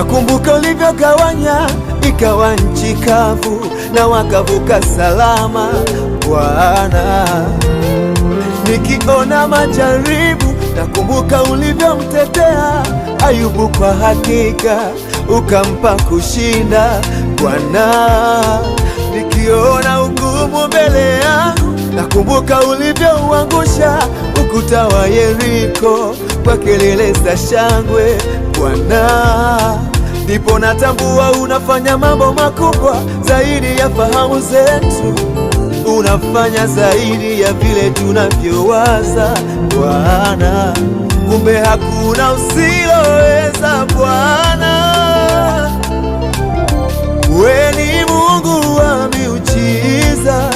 Nakumbuka ulivyogawanya ikawa nchi kavu na wakavuka salama Bwana. Nikiona majaribu nakumbuka ulivyomtetea Ayubu, kwa hakika ukampa kushinda Bwana. Nikiona ugumu mbele yangu nakumbuka ulivyouangusha ukuta wa Yeriko kwa kelele za shangwe Bwana. Ndipo natambua unafanya mambo makubwa zaidi ya fahamu zetu, unafanya zaidi ya vile tunavyowaza Bwana. Kumbe hakuna usiloweza Bwana, wewe ni Mungu wa miujiza.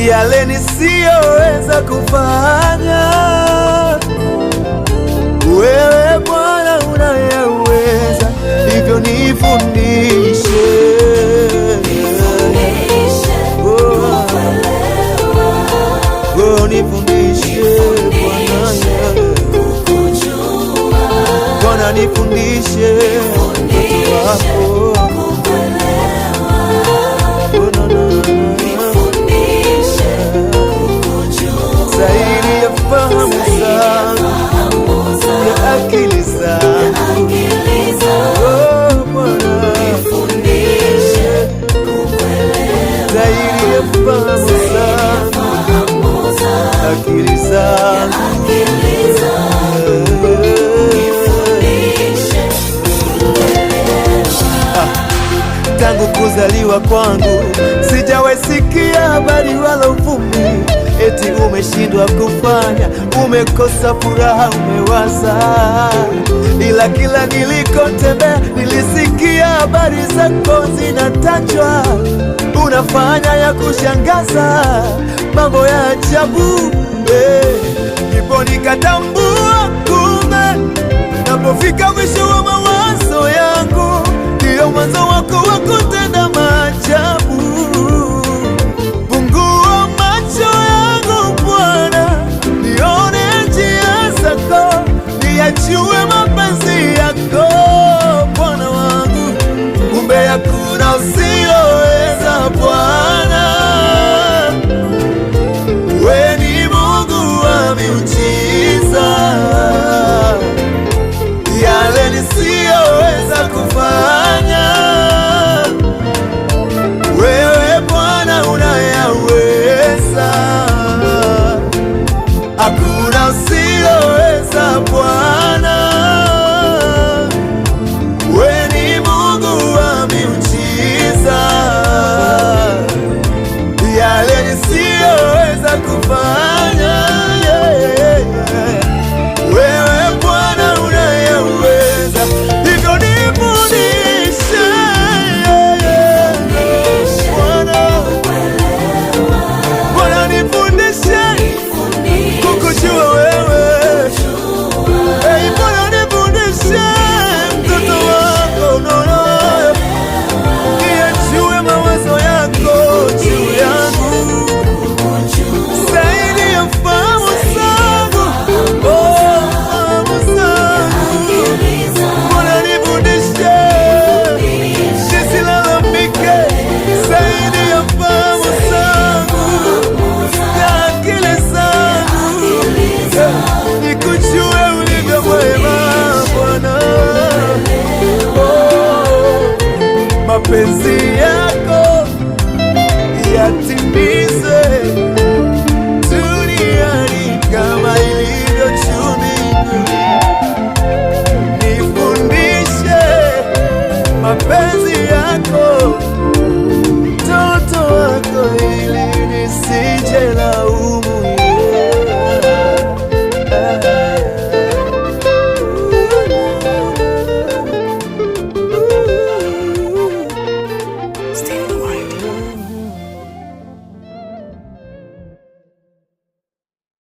Yale nisiyoweza kufanya, wewe Bwana unayeweza, hivyo nifundishe, nifundishe Bwana, nifundishe zaidi ya fahamu zangu, ya akili zangu. Bwana, zaidi ya fahamu zangu, akili zangu. Tangu kuzaliwa kwangu sijawahi sikia habari wala uvumi eti umeshindwa kufanya, umekosa furaha, umewaza. Ila kila nilikotembea nilisikia habari zako zinatajwa, unafanya ya kushangaza, mambo ya ajabu. Ndipo nikatambua kumbe napofika mwisho wa mawazo yangu ndio mwanzo wako wa kutenda maajabu. Fungua macho yangu Bwana, nione njia zako, niyajue mapenzi yako Bwana wangu. Kumbe hakuna usiloweza Bwana, wewe ni Mungu wa miujiza. Yale nisiyoweza kufanya, wewe Bwana unayaweza. Hakuna usiloweza Bwana, wewe ni Mungu wa miujiza. Yale nisiyoweza kufanya, wewe Bwana unayaweza, hivyo nifundishe Bwana, nifundishe kukujua wewe. Bwana, nifundishe mtoto wako niyajue mawazo yako juu yangu, zaidi ya fahamu zangu. Fahamu zangu Bwana, nifundishe nisilalamike, zaidi ya fahamu zangu na akili zangu, nikujue ulivyo mwema Bwana. Mapenzi yako yatimize duniani kama ilivyo juu mbinguni. Nifundishe mapenzi